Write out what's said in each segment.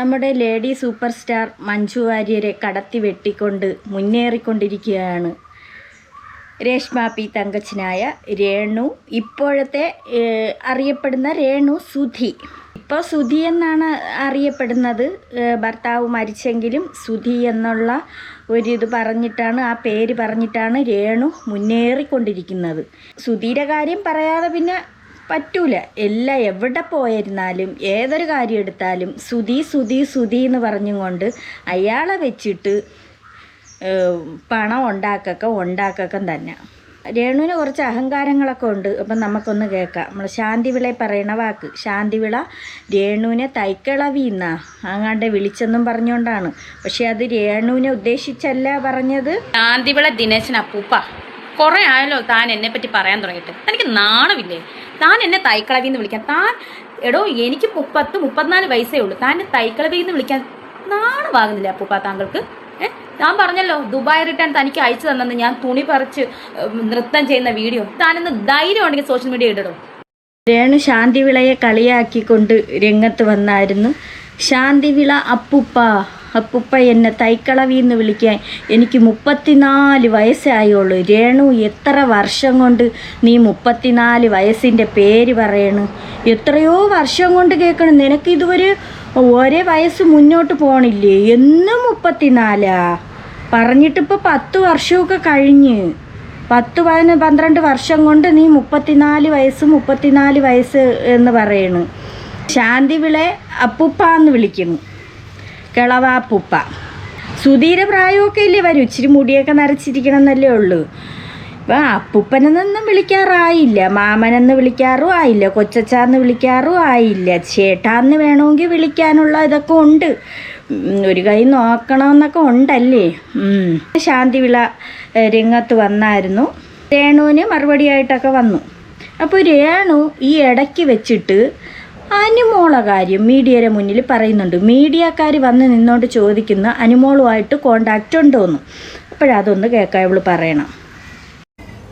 നമ്മുടെ lady super star Manju വാര്യരെ കടത്തി വെട്ടിക്കൊണ്ട് മുന്നേറിക്കൊണ്ടിരിക്കുകയാണ് Reshma P തങ്കച്ചനായ Renu. ഇപ്പോഴത്തെ അറിയപ്പെടുന്ന രേണു സുധി. ഇപ്പോൾ സുധി എന്നാണ് അറിയപ്പെടുന്നത്. ഭർത്താവ് മരിച്ചെങ്കിലും സുധി എന്നുള്ള ഒരിത് പറഞ്ഞിട്ടാണ്, ആ പേര് പറഞ്ഞിട്ടാണ് രേണു മുന്നേറിക്കൊണ്ടിരിക്കുന്നത്. സുധിയുടെ കാര്യം പറയാതെ പിന്നെ പറ്റൂല. എല്ലാം എവിടെ പോയിരുന്നാലും ഏതൊരു കാര്യം എടുത്താലും സുധി സുധി സുധി എന്ന് പറഞ്ഞും കൊണ്ട് അയാളെ വെച്ചിട്ട് പണം ഉണ്ടാക്കൊക്കെ തന്നെ. രേണുവിന് കുറച്ച് അഹങ്കാരങ്ങളൊക്കെ ഉണ്ട്. അപ്പം നമുക്കൊന്ന് കേൾക്കാം. നമ്മൾ ശാന്തിവിള പറയണ വാക്ക്. ശാന്തിവിള രേണുവിനെ തൈക്കളവിന്നാ അങ്ങാണ്ട് വിളിച്ചെന്നും പറഞ്ഞുകൊണ്ടാണ്. പക്ഷെ അത് രേണുവിനെ ഉദ്ദേശിച്ചല്ല പറഞ്ഞത്. ശാന്തിവിള ദിനേശൻ അപ്പൂപ്പ, കുറേ ആയല്ലോ താൻ എന്നെ പറ്റി പറയാൻ തുടങ്ങിയിട്ട്. എനിക്ക് നാണമില്ലേ? താൻ എന്നെ തൈക്കളവി എന്ന് വിളിക്കാൻ? താൻ എടോ, എനിക്ക് 34 വയസ്സേ ഉള്ളൂ. താൻ തൈക്കളവി എന്ന് വിളിക്കാൻ നാണമാകുന്നില്ല അപ്പൂപ്പ താങ്കൾക്ക്? ഞാൻ പറഞ്ഞല്ലോ ദുബായ് റിട്ടേൺ തനിക്ക് അയച്ചു തന്നെന്ന്. ഞാൻ തുണി പറിച്ച് നൃത്തം ചെയ്യുന്ന വീഡിയോ താനെന്ന് ധൈര്യം ഉണ്ടെങ്കിൽ സോഷ്യൽ മീഡിയ ഇടടോ. രേണു ശാന്തിവിളയെ കളിയാക്കിക്കൊണ്ട് രംഗത്ത് വന്നായിരുന്നു. ശാന്തിവിള അപ്പൂപ്പ എന്നെ തൈക്കളവി എന്ന് വിളിക്കാൻ എനിക്ക് 34 വയസ്സായുള്ളൂ. രേണു, എത്ര വർഷം കൊണ്ട് നീ 34 വയസ്സിൻ്റെ പേര് പറയണു? എത്രയോ വർഷം കൊണ്ട് കേൾക്കണം. നിനക്ക് ഇതുവരെ ഒരേ വയസ്സ് മുന്നോട്ട് പോകണില്ലേ? എന്നും 34 പറഞ്ഞിട്ടിപ്പോൾ 10 വർഷമൊക്കെ കഴിഞ്ഞ്. 10-12 വർഷം കൊണ്ട് നീ 34 വയസ്സ് എന്ന് പറയണു. ശാന്തിവിളെ അപ്പൂപ്പ എന്ന് വിളിക്കുന്നു, കിളവാപ്പൂപ്പ. സുധീര പ്രായമൊക്കെ ഇല്ലേ വരും, ഇച്ചിരി മുടിയൊക്കെ നരച്ചിരിക്കണം എന്നല്ലേ ഉള്ളൂ. ഇപ്പം അപ്പൂപ്പനെന്നൊന്നും വിളിക്കാറായില്ല, മാമനെന്ന് വിളിക്കാറും ആയില്ല, കൊച്ചച്ചാന്ന് വിളിക്കാറും ആയില്ല, ചേട്ടാന്ന് വേണമെങ്കിൽ വിളിക്കാനുള്ള ഇതൊക്കെ ഉണ്ട്. ഒരു കൈ നോക്കണമെന്നൊക്കെ ഉണ്ടല്ലേ. ശാന്തിവിള രംഗത്ത് വന്നായിരുന്നു. രേണുവിന് മറുപടിയായിട്ടൊക്കെ വന്നു. അപ്പോൾ രേണു ഈ ഇടയ്ക്ക് വെച്ചിട്ട് അനുമോള കാര്യം മീഡിയയുടെ മുന്നിൽ പറയുന്നുണ്ട്. മീഡിയക്കാർ വന്ന് നിന്നോണ്ട് ചോദിക്കുന്ന അനുമോളുമായിട്ട് കോണ്ടാക്റ്റ് ഉണ്ടോയെന്ന്. അപ്പോഴതൊന്ന് കേൾക്കാൻ ഇവള് പറയണം.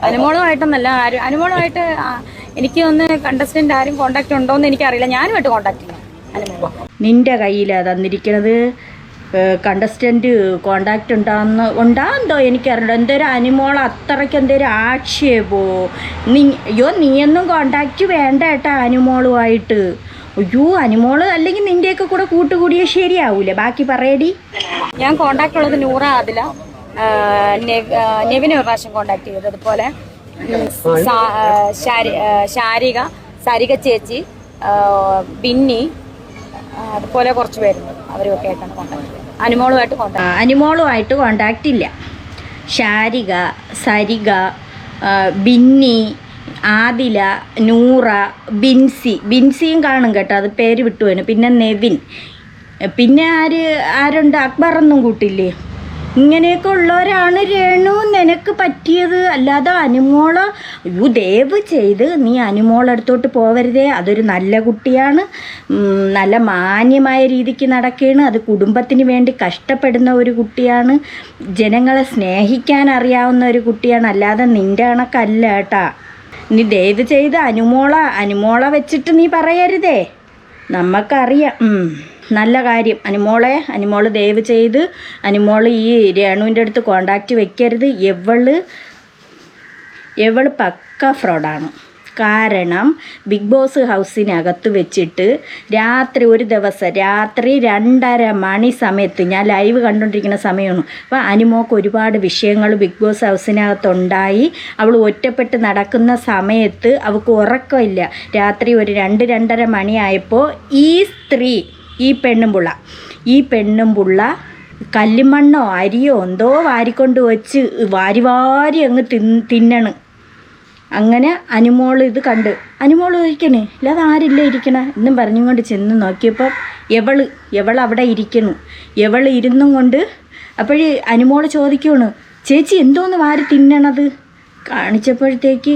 അനുമോളുമായിട്ടൊന്നല്ല, അനുമോളുമായിട്ട് എനിക്ക് ഒന്ന് കണ്ടസ്റ്റന്റ് ആരും കോണ്ടാക്ട് ഉണ്ടോയെന്ന് എനിക്കറിയില്ല. ഞാനുമായിട്ട് കോണ്ടാക്ട് ചെയ്യാം. നിന്റെ കയ്യിലാണ് തന്നിരിക്കണത്. കണ്ടസ്റ്റന്റ് കോണ്ടാക്റ്റ് ഉണ്ടാകുന്നോ എനിക്കറിയില്ല. എന്തോരം അനുമോൾ അത്രയ്ക്ക് എന്തോരം ആക്ഷേപോ. നീയൊന്നും കോണ്ടാക്റ്റ് വേണ്ട കേട്ടാ അനുമോളുമായിട്ട്. അയ്യോ, അനുമോള് അല്ലെങ്കിൽ നിന്റെയൊക്കെ കൂടെ കൂട്ടുകൂടിയ ശരിയാവൂല. ബാക്കി പറയടി. ഞാൻ കോണ്ടാക്ട് ഉള്ളത് നൂറ, ആദില, നെവിനെ ഒരു പ്രാവശ്യം കോണ്ടാക്ട് ചെയ്തത്. അതുപോലെ സാരിക ചേച്ചി, ബിന്നി, അതുപോലെ കുറച്ച് പേരുണ്ട്. അവരൊക്കെ ആയിട്ടാണ് കോണ്ടാക്ട് ചെയ്തത്. അനുമോളുമായിട്ട് കോണ്ടാക്റ്റ് ഇല്ല. ശാരിക, സരിക, ബിന്നി, ആദില, നൂറ, ബിൻസിയും കാണും കേട്ടോ, അത് പേര് വിട്ടുപോയിന്. പിന്നെ നെവിൻ, പിന്നെ ആരുണ്ട്, അക്ബറൊന്നും കൂട്ടില്ലേ. ഇങ്ങനെയൊക്കെ ഉള്ളവരാണ് രേണു നിനക്ക് പറ്റിയത്. അല്ലാതെ അനുമോള, ദയവ് ചെയ്ത് നീ അനുമോളടുത്തോട്ട് പോവരുതേ. അതൊരു നല്ല കുട്ടിയാണ്, നല്ല മാന്യമായ രീതിക്ക് നടക്കുകയാണ്. അത് കുടുംബത്തിന് വേണ്ടി കഷ്ടപ്പെടുന്ന ഒരു കുട്ടിയാണ്, ജനങ്ങളെ സ്നേഹിക്കാൻ അറിയാവുന്ന ഒരു കുട്ടിയാണ്. അല്ലാതെ നിൻ്റെ കണക്കല്ല കേട്ടാ. നീ ദയവ് ചെയ്ത് അനുമോള വെച്ചിട്ട് നീ പറയരുതേ. നമുക്കറിയാം. നല്ല കാര്യം. അനുമോള് ദയവ് ചെയ്ത് ഈ രേണുവിൻ്റെ അടുത്ത് കോണ്ടാക്റ്റ് വെക്കരുത്. എവള് പക്ക ഫ്രോഡാണ്. കാരണം ബിഗ് ബോസ് ഹൗസിനകത്ത് വെച്ചിട്ട് ഒരു ദിവസം രാത്രി 2:30 മണി സമയത്ത് ഞാൻ ലൈവ് കണ്ടുകൊണ്ടിരിക്കുന്ന സമയമാണ്. അപ്പോൾ അനുമോൾക്ക് ഒരുപാട് വിഷയങ്ങൾ ബിഗ് ബോസ് ഹൗസിനകത്തുണ്ടായി. അവൾ ഒറ്റപ്പെട്ട് നടക്കുന്ന സമയത്ത് അവൾക്ക് ഉറക്കമില്ല. രാത്രി ഒരു 2-2:30 മണിയായപ്പോൾ ഈ പെണ്ണുമ്പുള്ള കല്ലുമണ്ണോ അരിയോ എന്തോ വാരിക്കൊണ്ട് വെച്ച് വാരി അങ്ങ് തിന്നണ്. അങ്ങനെ അനുമോൾ ഇത് കണ്ട് അനുമോൾ ഇരിക്കണേ, അല്ലാതെ ആരില്ല ഇരിക്കണ എന്നും പറഞ്ഞുകൊണ്ട് ചെന്ന് നോക്കിയപ്പോൾ എവൾ അവിടെ ഇരിക്കണു. ഇരുന്നും കൊണ്ട് അപ്പോഴേ അനുമോൾ ചോദിക്കുകയാണ്, ചേച്ചി എന്തോന്ന് വാരി തിന്നണത്? കാണിച്ചപ്പോഴത്തേക്ക്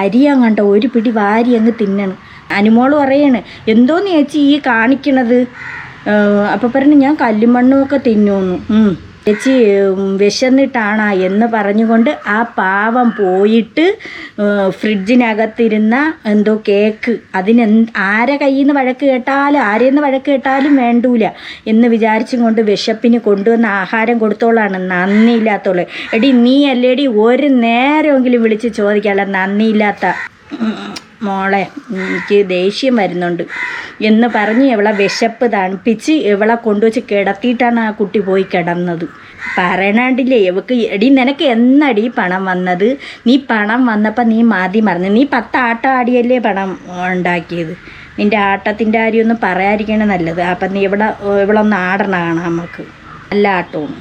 അരിയാൻ കണ്ട ഒരു പിടി വാരി അങ്ങ് തിന്നണം. അനുമോൾ പറയാണ്, എന്തോന്ന് ചേച്ചി ഈ കാണിക്കണത്? അപ്പോൾ പറഞ്ഞു, ഞാൻ കല്ലുമണ്ണുമൊക്കെ തിന്നുന്നു. ചേച്ചി വിശന്നിട്ടാണാ എന്ന് പറഞ്ഞുകൊണ്ട് ആ പാവം പോയിട്ട് ഫ്രിഡ്ജിനകത്തിരുന്ന എന്തോ കേക്ക് ആരെ കയ്യിൽ നിന്ന് വഴക്ക് കേട്ടാലും ആരെന്ന് വഴക്ക് കേട്ടാലും വേണ്ടൂല എന്ന് വിചാരിച്ചും കൊണ്ട് വിശപ്പിന് കൊണ്ടുവന്ന ആഹാരം കൊടുത്തോളാണ് നന്ദിയില്ലാത്തോള്. എടി നീ അല്ലേടി ഒരു നേരമെങ്കിലും വിളിച്ച് ചോദിക്കാമല്ല നന്ദിയില്ലാത്ത മോളെ എനിക്ക് ദേഷ്യം വരുന്നുണ്ട് എന്ന് പറഞ്ഞ് ഇവളെ വിശപ്പ് തണുപ്പിച്ച് ഇവളെ കൊണ്ടുവച്ച് കിടത്തിയിട്ടാണ് ആ കുട്ടി പോയി കിടന്നത്. പറയണാണ്ടില്ലേ ഇവക്ക് എടി നിനക്ക് എന്നടി പണം വന്നത്? നീ പണം വന്നപ്പോൾ നീ മതി മറന്നു. നീ 10 ആട്ടം ആടിയല്ലേ പണം ഉണ്ടാക്കിയത്. നിൻ്റെ ആട്ടത്തിൻ്റെ കാര്യമൊന്നും പറയാതിരിക്കണേ നല്ലത്. അപ്പം നീ ഇവിടെ ഒന്ന് ആടണ കാണാം നമുക്ക് നല്ല ആട്ടവും.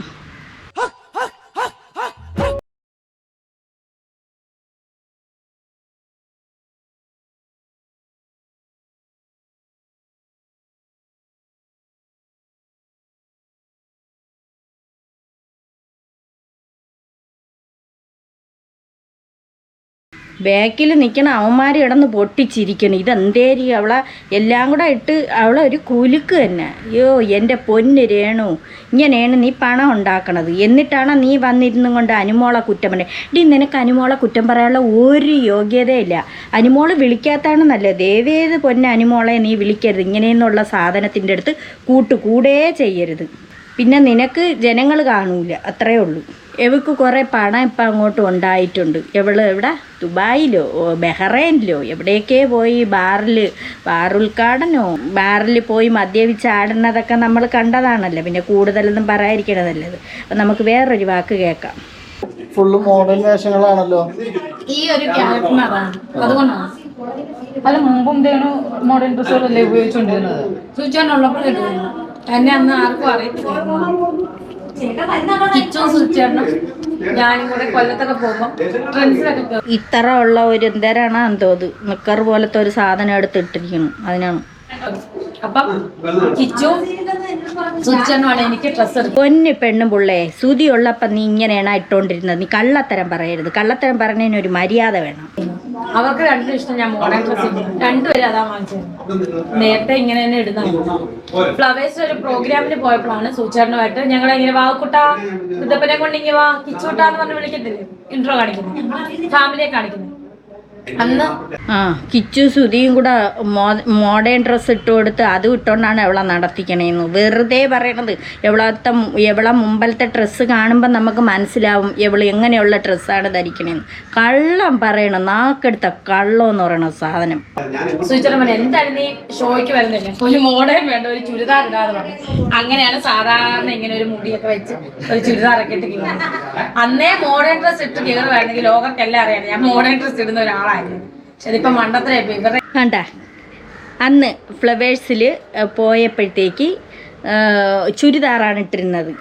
ബാക്കിൽ നിൽക്കണ അവന്മാർ കിടന്ന് പൊട്ടിച്ചിരിക്കണം. ഇതെന്തേരി അവളെ എല്ലാം കൂടെ ഇട്ട് അവളെ ഒരു കുലുക്ക് തന്നെ. അയ്യോ എൻ്റെ പൊന്ന് രേണു, ഇങ്ങനെയാണ് നീ പണം ഉണ്ടാക്കണത്. എന്നിട്ടാണ് നീ വന്നിരുന്നും കൊണ്ട് അനുമോളെ കുറ്റം പറയുന്നത്. ഇടി നിനക്ക് അനുമോളെ കുറ്റം പറയാനുള്ള ഒരു യോഗ്യതയില്ല. അനുമോള് വിളിക്കാത്താണ് നല്ലത്. ദയവേത് പൊന്നെ അനുമോളെ നീ വിളിക്കരുത്. ഇങ്ങനെയെന്നുള്ള സാധനത്തിൻ്റെ അടുത്ത് കൂട്ടുകൂടേ ചെയ്യരുത്. പിന്നെ നിനക്ക് ജനങ്ങൾ കാണൂല, അത്രയേ ഉള്ളൂ. എവക്ക് കുറേ പണം ഇപ്പം അങ്ങോട്ട് ഉണ്ടായിട്ടുണ്ട്. എവിടെ ദുബായിലോ ബഹ്റൈനിലോ എവിടെയൊക്കെ പോയി ബാറുദ്ഘാടനോ ബാറിൽ പോയി മദ്യപിച്ച് ആടുന്നതൊക്കെ നമ്മൾ കണ്ടതാണല്ലോ. പിന്നെ കൂടുതലൊന്നും പറയാതിരിക്കണതല്ലത്. അപ്പം നമുക്ക് വേറൊരു വാക്ക് കേൾക്കാം. ഫുള്ള് മോഡൽ വേഷങ്ങളാണല്ലോ. ഈ ഒരു ക്യാരക്ടറിനാണ്, അതുകൊണ്ടാണ്. അല്ല മുമ്പും ഇതേണു മോഡേൺ ഡ്രസ്സുകളല്ലേ ഉപയോഗിച്ചുകൊണ്ടിരുന്നത്? സ്വിച്ചാണുള്ളപ്പോഴും എന്നെ അന്ന് ആർക്കും അറിയത്തില്ല. കിച്ചും സ്വിച്ചാണ് ഞാനും കൂടെ കൊല്ലത്തൊക്കെ പോകുമ്പോൾ ട്രെൻഡ്സിലൊക്കെ ഇത്ര ഉള്ള ഒരു എന്തരാണ് എന്തോത് നിക്കർ പോലത്തെ ഒരു സാധനം എടുത്തിട്ടിരിക്കണം. അതിനാണ് അപ്പം കിച്ചു സ്വിച്ചാണ് എനിക്ക് ഡ്രസ്സ് എടുക്കും. പൊന്ന് പെണ്ണും പിള്ളേ, സുതി ഉള്ളപ്പം നീ ഇങ്ങനെയാണ് ഇട്ടോണ്ടിരുന്നത്. നീ കള്ളത്തരം പറയരുത്. കള്ളത്തരം പറഞ്ഞതിന് ഒരു മര്യാദ വേണം. അവർക്ക് രണ്ടും ഇഷ്ടം ഞാൻ മോഡേൺ ഡ്രസ് രണ്ടുപേരും അതാ വാങ്ങിച്ചത്. നേരത്തെ ഇങ്ങനെ തന്നെ ഇടുന്ന ഫ്ലവേഴ്സിൽ ഒരു പ്രോഗ്രാമിന് പോയപ്പോഴാണ് സൂചാരണമായിട്ട് ഞങ്ങൾ ഇങ്ങനെ വാക്കുട്ട ഇതപ്പനെ കൊണ്ട് ഇങ്ങനെ വാ കിച്ചൂട്ടാന്ന് പറഞ്ഞ് വിളിക്കത്തില്ലേ, ഇൻട്രോ കാണിക്കുന്നത്, ഫാമിലിയെ കാണിക്കുന്നത്. അന്ന് കിച്ചു സുതിയും കൂടെ മോഡേൺ ഡ്രസ്സ് ഇട്ട് കൊടുത്ത് അതും ഇട്ടുകൊണ്ടാണ് എവളെ നടത്തിക്കണേന്ന് വെറുതെ പറയണത്. എവളെ മുമ്പലത്തെ ഡ്രസ്സ് കാണുമ്പോൾ നമുക്ക് മനസ്സിലാവും എവള് എങ്ങനെയുള്ള ഡ്രസ്സാണ് ധരിക്കണേന്ന്. കള്ളം പറയണം, നാക്കെടുത്ത കള്ളം എന്ന് പറയണ സാധനം. സുചിത്ര എന്തായാലും നീ ഷോയ്ക്ക് വരുന്നില്ല, ഒരു മോഡേൺ വേണ്ട, ഒരു ചുരിദാർ ഇടാതെ പറഞ്ഞു. അങ്ങനെയാണ് സാധാരണ ഇങ്ങനെ ഒരു മുടിയൊക്കെ വെച്ച് ഒരു ചുരിദാറൊക്കെ ഇട്ട് കയറുന്നത്. അന്നേ മോഡേൺ ഡ്രസ്സ് ഇട്ട് കയറുവായിരുന്നെങ്കിൽ ലോകർക്കെല്ലാം അറിയാം ഞാൻ മോഡേൺ ഡ്രസ്സ് ഇടുന്ന ഒരാളായിരുന്നു. ഇതിപ്പോ മണ്ടത്തിലെ കണ്ട അന്ന് ഫ്ലവേഴ്സിൽ പോയപ്പോഴത്തേക്ക് ചുരിദാറാണ് ഇട്ടിരുന്നത്.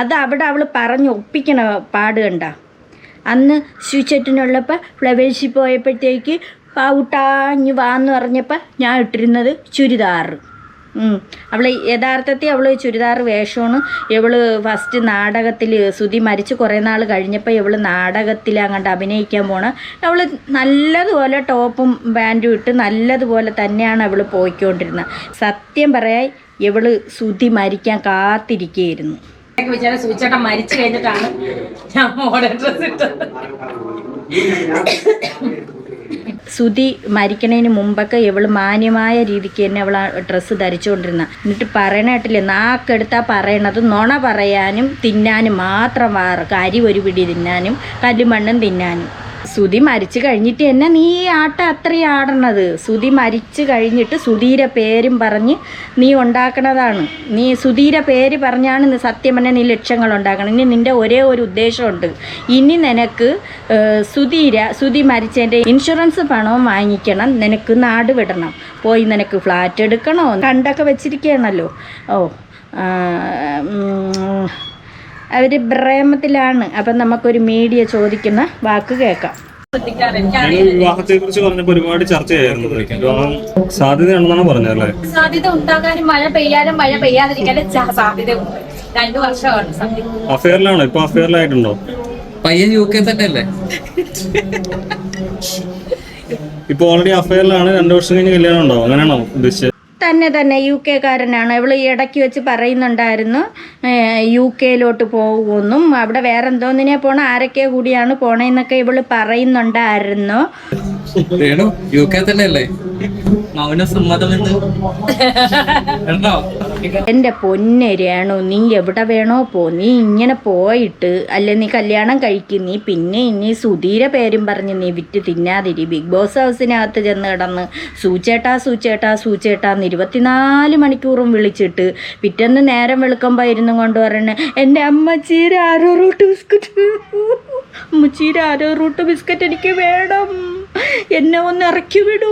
അത് അവിടെ അവൾ പറഞ്ഞ് ഒപ്പിക്കണ പാട് കണ്ട. അന്ന് സ്വിച്ചറ്റിനുള്ളപ്പോൾ ഫ്ലവേഴ്സിൽ പോയപ്പോഴത്തേക്ക് പാവുട്ടാഞ്ഞ് വാന്ന് പറഞ്ഞപ്പോൾ ഞാൻ ഇട്ടിരുന്നത് ചുരിദാറ്. അവൾ യഥാർത്ഥത്തിൽ അവൾ ചുരിദാർ വേഷമാണ്. ഇവൾ ഫസ്റ്റ് നാടകത്തിൽ സുതി മരിച്ച് കുറേ നാൾ കഴിഞ്ഞപ്പോൾ ഇവൾ നാടകത്തിൽ അങ്ങോട്ട് അഭിനയിക്കാൻ പോണ. അവൾ നല്ലതുപോലെ ടോപ്പും പാൻറ്റും ഇട്ട് നല്ലതുപോലെ തന്നെയാണ് അവൾ പോയിക്കൊണ്ടിരുന്നത്. സത്യം പറയാൻ ഇവൾ സുതി മരിക്കാൻ കാത്തിരിക്കുകയായിരുന്നു. സുചേട്ടൻ മരിച്ചു കഴിഞ്ഞിട്ടാണ് ഞാൻ മോഡേൺ ഡ്രസ് ഇട്ടത്. സുതി മരിക്കണതിന് മുമ്പൊക്കെ ഇവൾ മാന്യമായ രീതിക്ക് തന്നെ അവൾ ഡ്രസ്സ് ധരിച്ചുകൊണ്ടിരുന്ന. എന്നിട്ട് പറയണായിട്ടില്ലേ, നാക്കെടുത്താൽ പറയണത് നുണ പറയാനും തിന്നാനും മാത്രം കരി ഒരു പിടി തിന്നാനും കല്ലുമണ്ണും തിന്നാനും. സുതി മരിച്ചു കഴിഞ്ഞിട്ട് തന്നെ നീ ആട്ടം അത്രയും ആടണത്. സുതി മരിച്ചു കഴിഞ്ഞിട്ട് സുധീരെ പേരും പറഞ്ഞ് നീ ഉണ്ടാക്കണതാണ്. നീ സുധീരെ പേര് പറഞ്ഞാണ് സത്യം പറഞ്ഞാൽ നീ ലക്ഷ്യങ്ങൾ ഉണ്ടാക്കണം. ഇനി നിൻ്റെ ഒരേ ഒരു ഉദ്ദേശമുണ്ട്. ഇനി നിനക്ക് സുധി മരിച്ചതിൻ്റെ ഇൻഷുറൻസ് പണവും വാങ്ങിക്കണം. നിനക്ക് നാട് വിടണം, പോയി നിനക്ക് ഫ്ലാറ്റ് എടുക്കണോ കണ്ടൊക്കെ വെച്ചിരിക്കുകയാണല്ലോ. അവർ പ്രേമത്തിലാണ്. അപ്പം നമുക്കൊരു മീഡിയ ചോദിക്കുന്ന വാക്ക് കേൾക്കാം. വിവാഹത്തെ കുറിച്ച് പറഞ്ഞപ്പോ ഒരുപാട് ചർച്ചയായിരുന്നു. വിവാഹം സാധ്യതയാണെന്നാണ് പറഞ്ഞല്ലേ? സാധ്യത ഉണ്ടാകാനും മഴ പെയ്യാനും മഴ പെയ്യാതിരിക്കാനും സാധ്യതയുണ്ട്. 2 വർഷമാണ്. അഫെയറിലാണോ? ഇപ്പൊ അഫെയറിലായിട്ടുണ്ടോ? പയ്യൻ UK തന്നെയല്ലേ? ഇപ്പൊ ഓൾറെഡി അഫെയറിലാണ്. 2 വർഷം കഴിഞ്ഞ് കല്യാണം ഉണ്ടോ? അങ്ങനെയാണോ ഉദ്ദേശിച്ചത്? തന്നെ UK കാരനാണ്. ഇവൾ ഈ ഇടയ്ക്ക് വെച്ച് പറയുന്നുണ്ടായിരുന്നു UK പോകുമെന്നും അവിടെ വേറെ എന്തോന്നിനെ പോണ ആരൊക്കെ കൂടിയാണ് പോണേന്നൊക്കെ ഇവൾ പറയുന്നുണ്ടായിരുന്നു. രേണു UK തന്നെയല്ലേ? മൗന സമ്മതമെന്ന് എൻ്റെ പൊന്നെ രേണു, നീ എവിടെ വേണോ പോ. നീ ഇങ്ങനെ പോയിട്ട് അല്ലെ നീ കല്യാണം കഴിക്കും. നീ പിന്നെ ഇനി സുധീര പേരും പറഞ്ഞ് നീ വിറ്റ് തിന്നാതിരി. ബിഗ് ബോസ് ഹൗസിനകത്ത് ചെന്ന് കിടന്ന് സൂച്ചേട്ടാ 24 മണിക്കൂറും വിളിച്ചിട്ട് പിറ്റേന്ന് നേരം വെളുക്കുമ്പോൾ ഇരുന്ന് കൊണ്ട് പറയണേ എൻ്റെ അമ്മച്ചീര ആരോ റൂട്ട് ബിസ്ക്കറ്റ് എനിക്ക് വേണം, എന്നെ ഒന്ന് ഇറക്കി വിടൂ,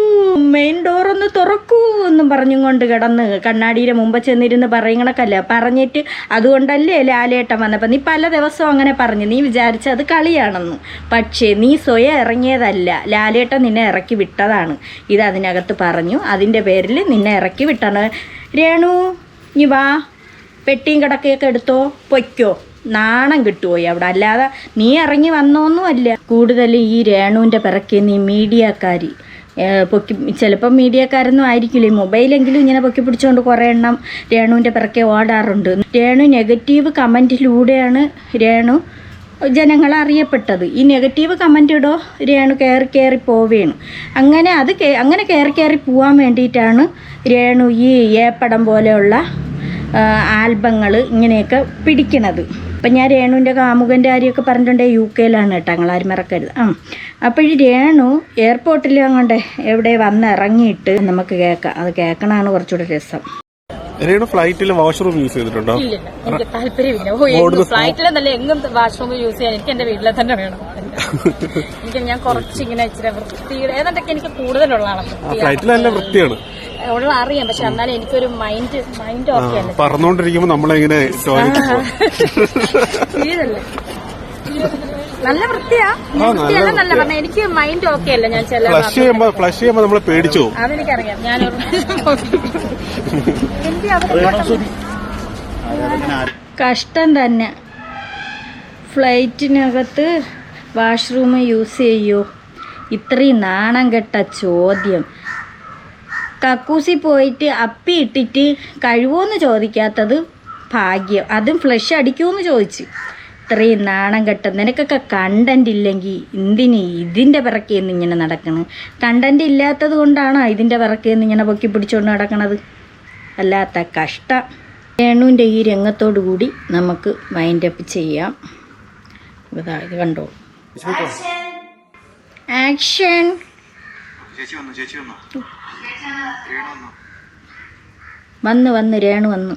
മെയിൻ ഡോറൊന്ന് തുറക്കൂ എന്നും പറഞ്ഞും കൊണ്ട് കിടന്ന് കണ്ണാടിയുടെ മുമ്പ് ചെന്നിരുന്ന് പറയണക്കല്ല പറഞ്ഞിട്ട്. അതുകൊണ്ടല്ലേ ലാലേട്ടൻ വന്നപ്പോൾ നീ പല ദിവസവും അങ്ങനെ പറഞ്ഞു. നീ വിചാരിച്ച അത് കളിയാണെന്ന്. പക്ഷേ നീ സ്വയം ഇറങ്ങിയതല്ല, ലാലേട്ടൻ നിന്നെ ഇറക്കി വിട്ടതാണ്. ഇത് അതിനകത്ത് പറഞ്ഞു. അതിൻ്റെ പേരിൽ നിന്നെ ഇറക്കി വിട്ടാണ്. രേണു നീ വാ, പെട്ടിയും കിടക്കയൊക്കെ എടുത്തോ, പൊയ്ക്കോ. നാണം കിട്ടുപോയി അവിടെ. അല്ലാതെ നീ ഇറങ്ങി വന്നോന്നും അല്ല. കൂടുതൽ ഈ രേണുവിൻ്റെ പിറക്കെ നീ മീഡിയക്കാർ ചിലപ്പോൾ മീഡിയക്കാരൊന്നും ആയിരിക്കില്ല, ഈ മൊബൈലെങ്കിലും ഇങ്ങനെ പൊക്കി പിടിച്ചുകൊണ്ട് കുറേ എണ്ണം രേണുവിൻ്റെ പിറക്കെ ഓടാറുണ്ട്. രേണു നെഗറ്റീവ് കമൻറ്റിലൂടെയാണ് രേണു ജനങ്ങളെ അറിയപ്പെട്ടത്. ഈ നെഗറ്റീവ് കമൻ്റ് ഇടോ രേണു കയറി പോവുകയാണ്. അങ്ങനെ കയറി പോവാൻ വേണ്ടിയിട്ടാണ് രേണു ഈ ഏപ്പടം പോലെയുള്ള ആൽബങ്ങൾ ഇങ്ങനെയൊക്കെ പിടിക്കണത്. അപ്പം ഞാൻ രേണുവിൻ്റെ കാമുകൻ്റെ കാര്യമൊക്കെ പറഞ്ഞിട്ടുണ്ട്. UK കേട്ടോ, ഞങ്ങളാരും മറക്കരുത്. അപ്പോൾ ഈ രേണു എയർപോർട്ടിൽ അങ്ങോട്ട് എവിടെ വന്ന് ഇറങ്ങിയിട്ട് നമുക്ക് കേൾക്കാം. അത് കേൾക്കണതാണ് കുറച്ചുകൂടെ രസം. രേണു ഫ്ലൈറ്റിൽ വാഷ്റൂം യൂസ് ചെയ്തിട്ടുണ്ടോ? എനിക്ക് താല്പര്യമില്ല. ഫ്ലൈറ്റിലെന്നല്ല എങ്ങും വാഷ്റൂം യൂസ് ചെയ്യാൻ എനിക്ക് എന്റെ വീട്ടിലെ തന്നെ വേണം. ഞാൻ കുറച്ചിങ്ങനെ ഇച്ചിരി വൃത്തിയുടെ ഏതാണ്ടൊക്കെ എനിക്ക് കൂടുതലുള്ളതാണ്. ഫ്ലൈറ്റിൽ വൃത്തിയാണ് ഉള്ള അറിയാം, പക്ഷെ എന്നാലും എനിക്കൊരു മൈൻഡ് ഓക്കെ അല്ല. പറന്നോണ്ടിരിക്കുമ്പോ നമ്മളെങ്ങനെ നല്ല വൃത്തിയാ, വൃത്തിയല്ലെന്നല്ല പറഞ്ഞ, എനിക്ക് മൈൻഡ് ഓക്കെ അല്ല. ഞാൻ ഫ്ലഷ് ചെയ്യുമ്പോ നമ്മളെ പേടിച്ചോ? അതെനിക്കറിയാം. ഞാൻ കഷ്ടം തന്നെ. ഫ്ലൈറ്റിനകത്ത് വാഷ്റൂം യൂസ് ചെയ്യോ? ഇത്രയും നാണം കെട്ട ചോദ്യം. കക്കൂസി പോയിട്ട് അപ്പി ഇട്ടിട്ട് കഴിവോന്ന് ചോദിക്കാത്തത് ഭാഗ്യം. അതും ഫ്ലഷ് അടിക്കുമെന്ന് ചോദിച്ചു. ഇത്രയും നാണം കെട്ട. നിനക്കൊക്കെ കണ്ടന്റ് ഇല്ലെങ്കിൽ എന്തിന് ഇതിൻ്റെ പിറക്കേന്ന് ഇങ്ങനെ നടക്കണം? കണ്ടന്റ് ഇല്ലാത്തത് കൊണ്ടാണോ ഇതിൻ്റെ പിറക്കേന്ന് ഇങ്ങനെ പൊക്കി പിടിച്ചുകൊണ്ട് നടക്കണത്? അല്ലാത്ത കഷ്ടം. രേണുവിൻ്റെ ഈ രംഗത്തോടു കൂടി നമുക്ക് വൈൻഡ് അപ്പ് ചെയ്യാം. ഇത് കണ്ടോ, ആക്ഷൻ. വന്ന് രേണു വന്നു.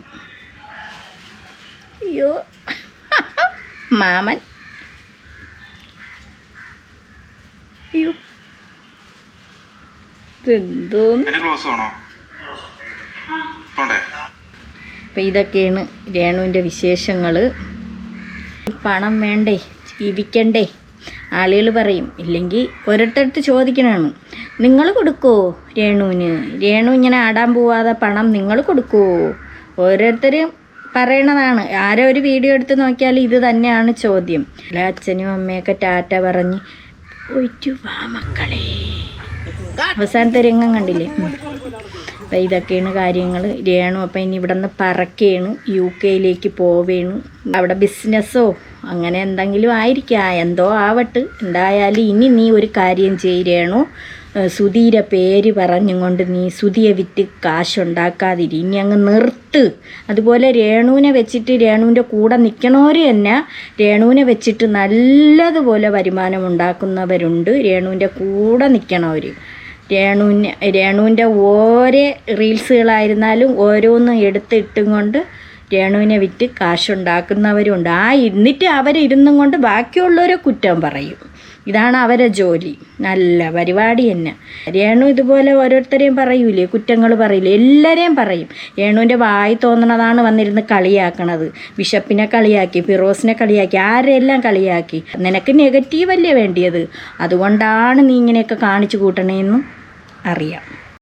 അയ്യോ മാമൻ. അയ്യോ എന്തോന്ന്. അപ്പം ഇതൊക്കെയാണ് രേണുവിൻ്റെ വിശേഷങ്ങൾ. പണം വേണ്ടേ, ജീവിക്കണ്ടേ? ആളുകൾ പറയും. ഇല്ലെങ്കിൽ ഓരോരുത്തടുത്ത് ചോദിക്കണതാണ്, നിങ്ങൾ കൊടുക്കുമോ രേണുവിന്? രേണു ഇങ്ങനെ ആടാൻ പോവാതെ പണം നിങ്ങൾ കൊടുക്കുമോ? ഓരോരുത്തരും പറയണതാണ്. ആരോ ഒരു വീഡിയോ എടുത്ത് നോക്കിയാൽ ഇത് തന്നെയാണ് ചോദ്യം. അച്ഛനും അമ്മയൊക്കെ ടാറ്റ പറഞ്ഞ് പോയിട്ട് വാ മക്കളെ. അവസാനത്തെ രംഗം കണ്ടില്ലേ? അപ്പം ഇതൊക്കെയാണ് കാര്യങ്ങൾ. രേണു അപ്പം ഇനി ഇവിടെ നിന്ന് പറക്കുകയാണ്, UK പോവുകയാണ്. അവിടെ ബിസിനസ്സോ അങ്ങനെ എന്തെങ്കിലും ആയിരിക്കാം, എന്തോ ആവട്ടെ. എന്തായാലും ഇനി നീ ഒരു കാര്യം ചെയ്യ് രേണു, സുധീരെ പേര് പറഞ്ഞും കൊണ്ട് നീ സുധിയെ വിറ്റ് കാശുണ്ടാക്കാതിരി. ഇനി അങ്ങ് നിർത്ത്. അതുപോലെ രേണുവിനെ വെച്ചിട്ട് രേണുവിൻ്റെ കൂടെ നിൽക്കണവർ തന്നെ രേണുവിനെ വെച്ചിട്ട് നല്ലതുപോലെ വരുമാനം ഉണ്ടാക്കുന്നവരുണ്ട്. രേണുവിൻ്റെ കൂടെ നിൽക്കണവർ. രേണുവിൻ്റെ ഓരോ റീൽസുകളായിരുന്നാലും ഓരോന്ന് എടുത്തിട്ടും കൊണ്ട് രേണുവിനെ വിറ്റ് കാശുണ്ടാക്കുന്നവരുണ്ട്. എന്നിട്ട് അവരിരുന്നും കൊണ്ട് ബാക്കിയുള്ളവരെ കുറ്റം പറയും. ഇതാണ് അവരെ ജോലി. നല്ല പരിപാടി തന്നെ. രേണു ഇതുപോലെ ഓരോരുത്തരെയും പറയൂലേ, കുറ്റങ്ങൾ പറയില്ലേ, എല്ലാവരെയും പറയും. രേണുവിൻ്റെ വായി തോന്നണതാണ് വന്നിരുന്ന് കളിയാക്കണത്. ബിഷപ്പിനെ കളിയാക്കി, ഫിറോസിനെ കളിയാക്കി, ആരെല്ലാം കളിയാക്കി. നിനക്ക് നെഗറ്റീവല്ലേ വേണ്ടിയത്? അതുകൊണ്ടാണ് നീ ഇങ്ങനെയൊക്കെ കാണിച്ചു കൂട്ടണേന്നും അറിയാം.